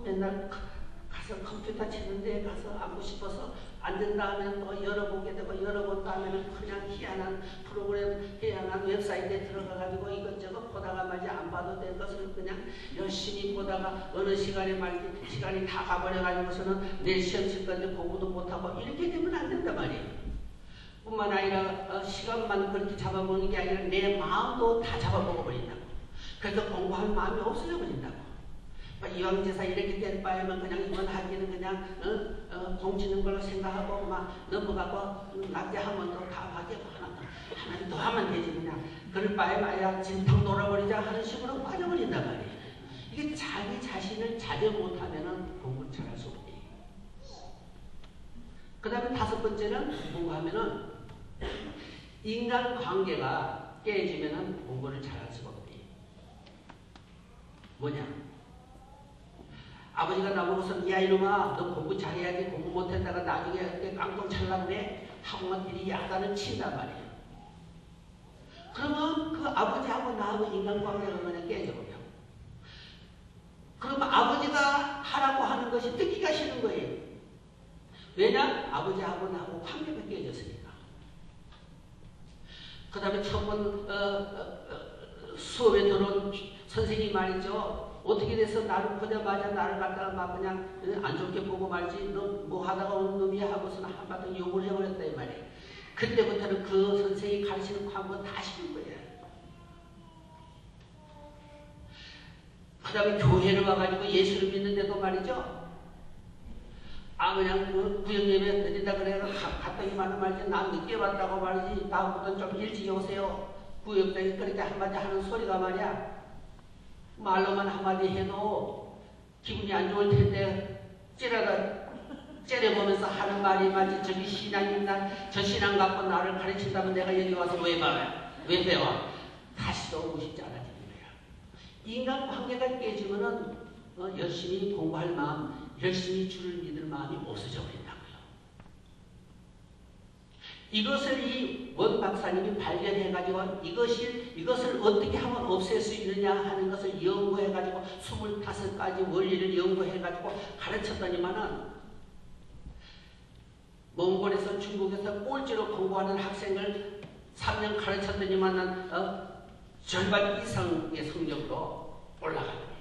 맨날 가서 컴퓨터 치는 데 가서 앉고 싶어서 안 된다 하면 또 열어보게 되고 열어본다 하면 그냥 희한한 프로그램, 희한한 웹사이트에 들어가가지고 이것저것 보다가 말이지 안 봐도 될 것을 그냥 열심히 보다가 어느 시간에 말이지 시간이 다 가버려가지고서는 내 시험 칠 건데 공부도 못하고 이렇게 되면 안 된단 말이에요. 뿐만 아니라 시간만 그렇게 잡아먹는 게 아니라 내 마음도 다 잡아먹어 버린다고. 그래서 공부할 마음이 없어져 버린다고. 이왕제사 이렇게 될 바에는 그냥 이번 학기는 그냥 공치는 걸로 생각하고 막 넘어가고 낮에 한 번 더 다 하게 하나 더 하면 되지 그냥. 그럴 바에 마야 진탕 놀아버리자 하는 식으로 빠져버린단 말이에요. 이게 자기 자신을 자제 못하면은 공부를 잘할 수 없대요. 그 다음에 다섯 번째는 공부하면은 인간관계가 깨지면은 공부를 잘할 수가 없대요. 뭐냐? 아버지가 나보고서 야 이놈아 너 공부 잘해야지 공부 못했다가 나중에 깡통 찰라고 그래 하고만 이리 야단을 친단 말이에요. 그러면 그 아버지하고 나하고 인간관계가 그냥 깨져버려. 그러면 아버지가 하라고 하는 것이 듣기가 싫은 거예요. 왜냐? 아버지하고 나하고 관계가 깨졌으니까. 그 다음에 처음 수업에 들어온 선생님 말이죠. 어떻게 돼서 나를 보자마자 나를 갖다가 막 그냥 안 좋게 보고 말이지 너 뭐 하다가 오는 놈이야 하고서는 한바탕 욕을 해버렸다 이 말이에요. 그때부터는 그 선생이 가르치는 과목은 다 싫은 거예요. 그 다음에 교회를 와가지고 예수를 믿는데도 말이죠. 그냥 그 구역예배 드린다 그래서 갔더니만 말이지 난 늦게 왔다고 말이지 다음부터는 좀 일찍 오세요. 구역장이 그렇게 한마디 하는 소리가 말이야. 말로만 한마디 해도 기분이 안 좋을 텐데 째려보면서 하는 말이 마치 저기 신앙 있나 저 신앙 갖고 나를 가르친다면 내가 여기 와서 왜 배워? 다시 오고 싶지 않아지는 거야. 인간관계가 깨지면은 열심히 공부할 마음, 열심히 주를 믿을 마음이 없어져 버린다고요. 이것을 이 원 박사님이 발견해가지고 이것을 어떻게 하면 없앨 수 있느냐 하는 것을 연구해가지고 25가지 원리를 연구해가지고 가르쳤더니만은 몽골에서 중국에서 꼴찌로 공부하는 학생을 3년 가르쳤더니만은 절반 이상의 성적으로 올라가는 거예요.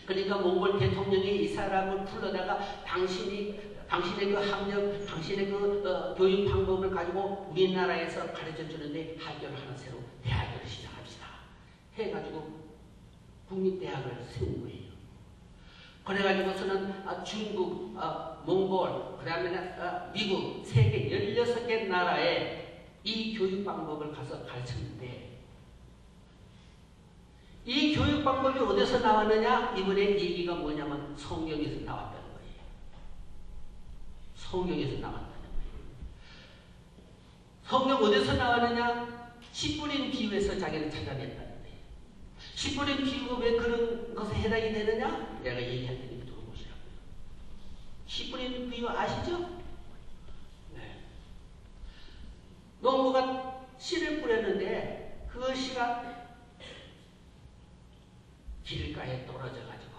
그러니까 몽골 대통령이 이 사람을 불러다가 당신의 그 학력, 당신의 그 교육 방법을 가지고 우리나라에서 가르쳐 주는데 학교를 하나 새로 대학을 시작합시다. 해가지고 국립대학을 세운 거예요. 그래가지고서는 중국, 몽골, 그 다음에 미국, 세계 16개 나라에 이 교육 방법을 가서 가르쳤는데 이 교육 방법이 어디서 나왔느냐? 이번에 얘기가 뭐냐면 성경에서 나왔다는 거예요. 성경에서 나왔다는 거예요. 성경 어디서 나왔느냐? 씨 뿌린 비유에서 자기를 찾아냈다는 거예요. 씨 뿌린 비유가 왜 그런 것에 해당이 되느냐? 내가 얘기할 테니까 들어보시라고요. 씨 뿌린 비유 아시죠? 네. 농부가 씨를 뿌렸는데 그 씨가 길가에 떨어져가지고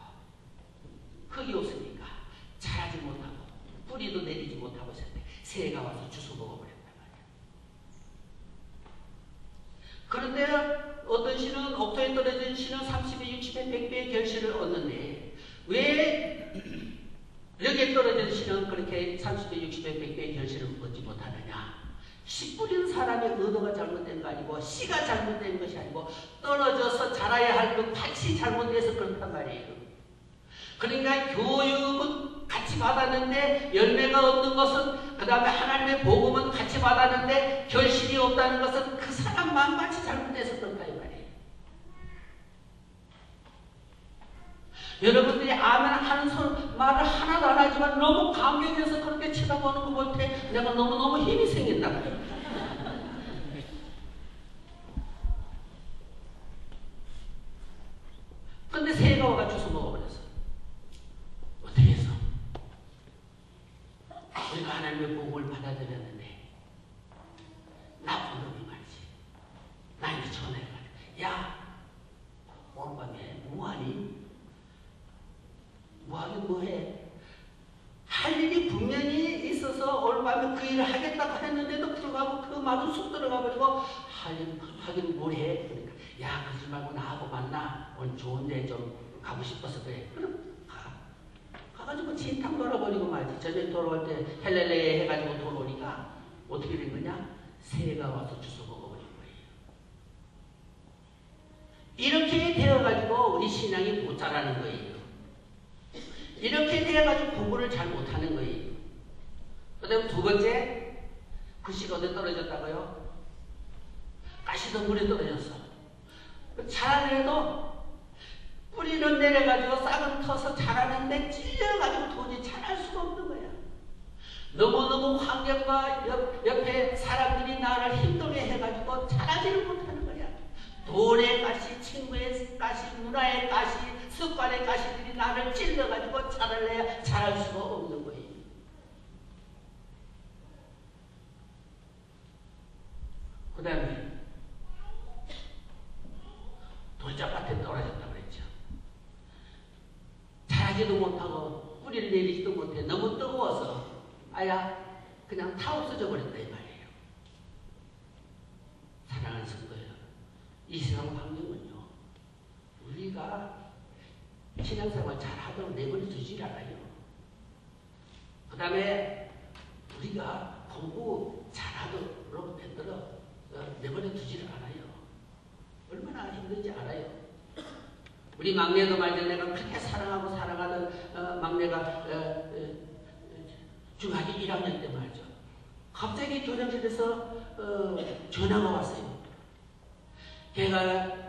흙이 없으니까 자라지 못하고 뿌리도 내리지 못하고 있었는데 새가 와서 주워 먹어버렸단 말이야. 그런데 어떤 씨는 옥토에 떨어진 씨는 30배, 60배, 100배의 결실을 얻는데 왜 여기에 떨어진 씨는 그렇게 30배, 60배, 100배의 결실을 얻지 못하느냐? 씨 뿌린 사람의 의도가 잘못된 거 아니고 씨가 잘못된 것이 아니고 떨어져서 자라야 할 그 밭이 잘못돼서 그렇단 말이에요. 그러니까 교육은 같이 받았는데 열매가 없는 것은 그 다음에 하나님의 복음은 같이 받았는데 결실이 없다는 것은 그 사람 마음같이 잘못돼서 그렇다 이 말이에요. 여러분들이 아멘 하는 말을 하나도 안 하지만 너무 감격해서 그렇게 쳐다보는 거 볼 때 내가 너무너무 힘이 생긴다 말이에요. 근데 새가 와가 주워 먹어버렸어. 어떻게 해서? 우리가 하나님의 복음을 받아들였는데 나쁜 놈이 말이지. 나에게 전화해 가지고 야 오늘 밤에 뭐하니? 뭐해? 할 일이 분명히 있어서 오늘 밤에 그 일을 하겠다고 했는데도 불구하고 그 말은 쑥 들어가 버리고 하긴 뭘 해? 그러니까 야 그러지 말고 나하고 만나. 오늘 좋은데 좀 가고 싶어서 그래. 그럼 가가지고 진탕 돌아버리고 말지. 저녁 돌아올 때 헬렐레 해가지고 돌아오니까 어떻게 된 거냐? 새가 와서 주워 먹어버린 거예요. 이렇게 되어가지고 우리 신앙이 못 자라는 거예요. 이렇게 되어가지고 공부를 잘 못하는 거예요. 그 다음에 두 번째, 글씨가 어디 떨어졌다고요? 가시덤불에 떨어졌어. 자라내도 뿌리는 내려가지고 싹은 터서 자라는데 찔려가지고 도저히 자랄 수가 없는 거야. 너무너무 환경과 옆에 사람들이 나를 힘들게 해가지고 자라지를 못하는 거야. 돈의 가시, 친구의 가시, 문화의 가시, 습관의 가시들이 나를 찔러가지고 자랄래야 자랄 수가 없는 거예요. 그 다음에 돌짝밭에 떨어졌다고 그랬죠. 자라지도 못하고 뿌리를 내리지도 못해. 너무 뜨거워서 아야 그냥 다 없어져 버렸다 이 말이에요. 사랑하는 성도예요. 이 세상 환경은요, 우리가 신앙생활 잘하도록 내버려 두질 않아요. 그 다음에 우리가 공부 잘하도록 내버려 두지를 않아요. 얼마나 힘든지 알아요. 우리 막내도 말이죠. 내가 그렇게 사랑하고 사랑하던 막내가 중학교 1학년 때 말이죠. 갑자기 교장실에서 전화가 왔어요. 걔가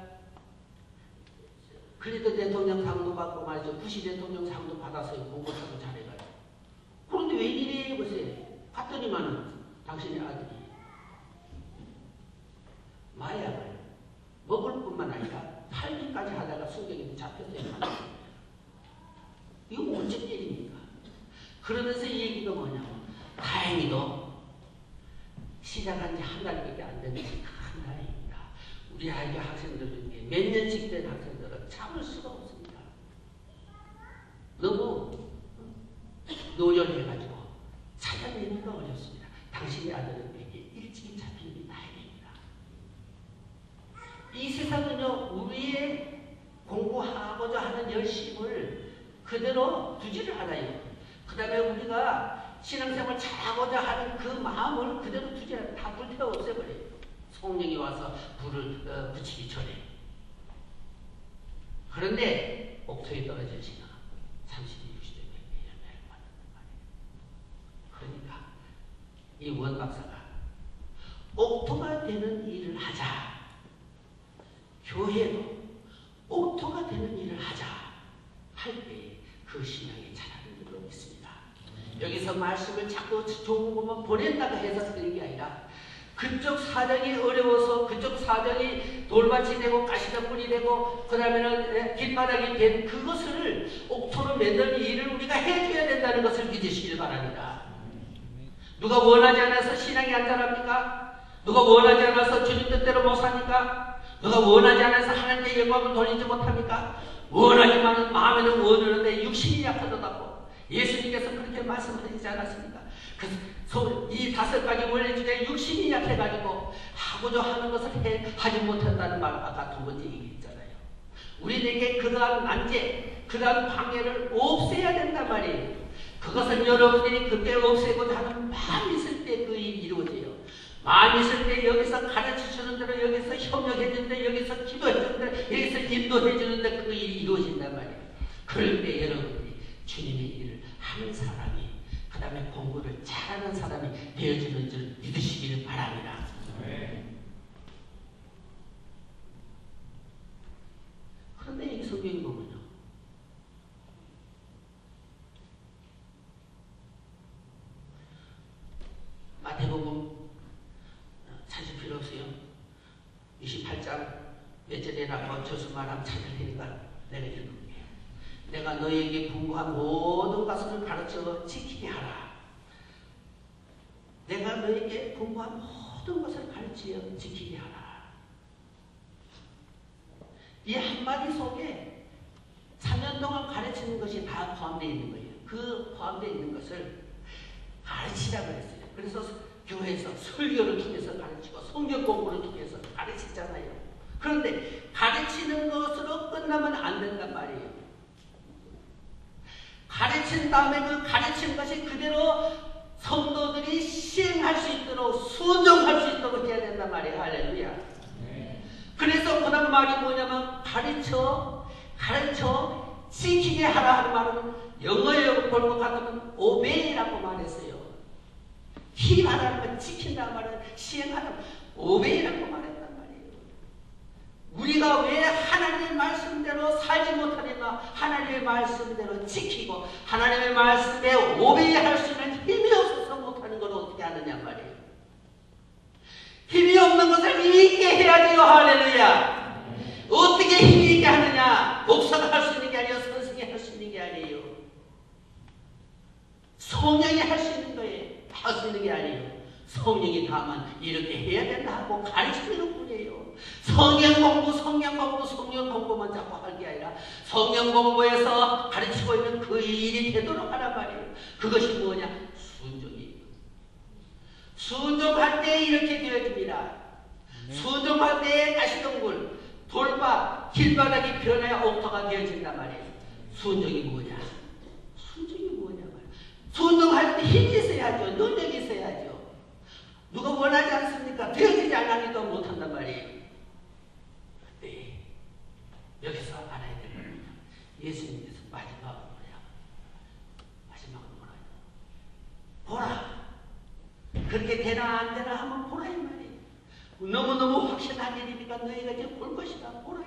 클린턴 대통령 상도 받고 말이죠. 부시 대통령 상도 받았어요. 공부하고 잘해가지고. 그런데 왜 이래 보세요. 갔더니만은 당신의 아들이 마약을 먹을 뿐만 아니라 팔기까지 하다가 순경에도 잡혔어요. 이거 어쩐 일입니까? 그러면서 이 얘기가 뭐냐면 다행히도 시작한 지 한 달밖에 안 된 것이 큰 다행입니다. 우리 아이가 학생들 중에 몇 년씩 된 학생들은 참을 수가 없습니다. 너무 노열해가지고 찾아내기가 어렵습니다. 당신의 아들은 이렇게 일찍 잡히는 게 다행입니다. 이 세상은요, 우리의 공부하고자 하는 열심을 그대로 두지를 않아요. 그 다음에 우리가 신앙생활 잘하고자 하는 그 마음을 그대로 두지 않아요. 다 불태워 없애버려요. 성령이 와서 불을 붙이기 전에. 그런데 옥토에 떨어진 신앙 30일, 60일, 100일 받는 말이에요. 그러니까 이 원 박사가 옥토가 되는 일을 하자. 교회도 옥토가 되는 일을 하자 할 때 그 신앙이 자라는 줄로 믿습니다. 여기서 말씀을 자꾸 좋은 것만 보낸다고 해서 그런 게 아니라 그쪽 사정이 어려워서 그쪽 사정이 돌밭이 되고 가시덤불이 되고 그 다음에는 길바닥이 된 그것을 옥토로 만드는 일을 우리가 해줘야 된다는 것을 믿으시길 바랍니다. 누가 원하지 않아서 신앙이 안 자랍니까? 누가 원하지 않아서 주님 뜻대로 못 사니까? 누가 원하지 않아서 하나님께 영광을 돌리지 못합니까? 원하지만은 마음에는 원하는데 육신이 약하다고 예수님께서 그렇게 말씀하시지 않았습니까? 그래서 이 5가지 원리 중에 육신이 약해가지고 하고자 하는 것을 하지 못한다는 말 아까 두 번째 얘기했잖아요. 우리에게 그러한 난제, 그러한 방해를 없애야 된단 말이에요. 그것은 여러분들이 그때 없애고자 하는 마음이 있을 때 그 일이 이루어져요. 마음이 있을 때 여기서 가르쳐주는 대로 여기서 협력해주는데 여기서 기도해주는데 여기서 인도해주는데 그 일이 이루어진단 말이에요. 그럴 때 여러분들이 주님의 일을 하는 사람이 그 다음에 공부를 잘하는 사람이 되어주는 줄 믿으시기를 바랍니다. 그런데 이 성경이 보면요. 마태복음 찾을 필요 없어요. 28장 몇 절에나 저수 말함 찾을 테니까 내가 읽을게요. 내가 너에게 분부한 모든 것을 가르쳐 지키게 하라. 내가 너에게 분부한 모든 것을 가르쳐 지키게 하라. 이 한마디 속에 3년 동안 가르치는 것이 다 포함되어 있는 거예요. 그 포함되어 있는 것을 가르치라고 했어요. 그래서 교회에서 설교를 통해서 가르치고 성경 공부를 통해서 가르치잖아요. 그런데 가르치는 것으로 끝나면 안 된단 말이에요. 가르친 다음에 그 가르친 것이 그대로 성도들이 시행할 수 있도록 순종할 수 있도록 해야 된단 말이에요. 할렐루야. 그래서 그 다음 말이 뭐냐면 가르쳐 지키게 하라 하는 말은 영어에 볼 것 같으면 obey라고 말했어요. 힘하라는 건 지킨다는 말은 시행하라는 obey라고 말했단 말이에요. 우리가 왜 하나님의 말씀대로 살지 못하니까 하나님의 말씀대로 지키고 하나님의 말씀에 obey할 수 있는 힘이 없어서 못하는 걸 어떻게 하느냐 말이에요. 힘이 없는 것을 힘이 있게 해야 돼요. 할렐루야. 어떻게 힘이 있게 하느냐? 목사가 할 수 있는 게 아니에요. 선생이 할 수 있는 게 아니에요. 성령이 할 수 있는 거예요. 할 수 있는 게 아니에요. 성령이 다만 이렇게 해야 된다 하고 가르치는 뿐이에요. 성경 공부만 자꾸 할 게 아니라 성경 공부에서 가르치고 있는 그 일이 되도록 하란 말이에요. 그것이 뭐냐? 순종이에요. 순종할 때 이렇게 되어집니다. 순종할 때 가시덤굴, 돌밭, 길바닥이 변해야 옥토가 되어진단 말이에요. 순종이 뭐냐? 순종이 뭐냐 말이에요. 순종할 때 힘이 있어야죠. 능력이 있어야죠. 누가 원하지 않습니까? 되어지지 않으니까 못한단 말이에요. 네. 여기서 알아야 되는 겁니다. 예수님께서 마지막은 뭐냐? 마지막은 뭐라요? 보라. 그렇게 되나 안 되나 한번 보라 이 말이에요. 너무너무 확신한 일이니까 너희가 이제 볼 것이다. 보라.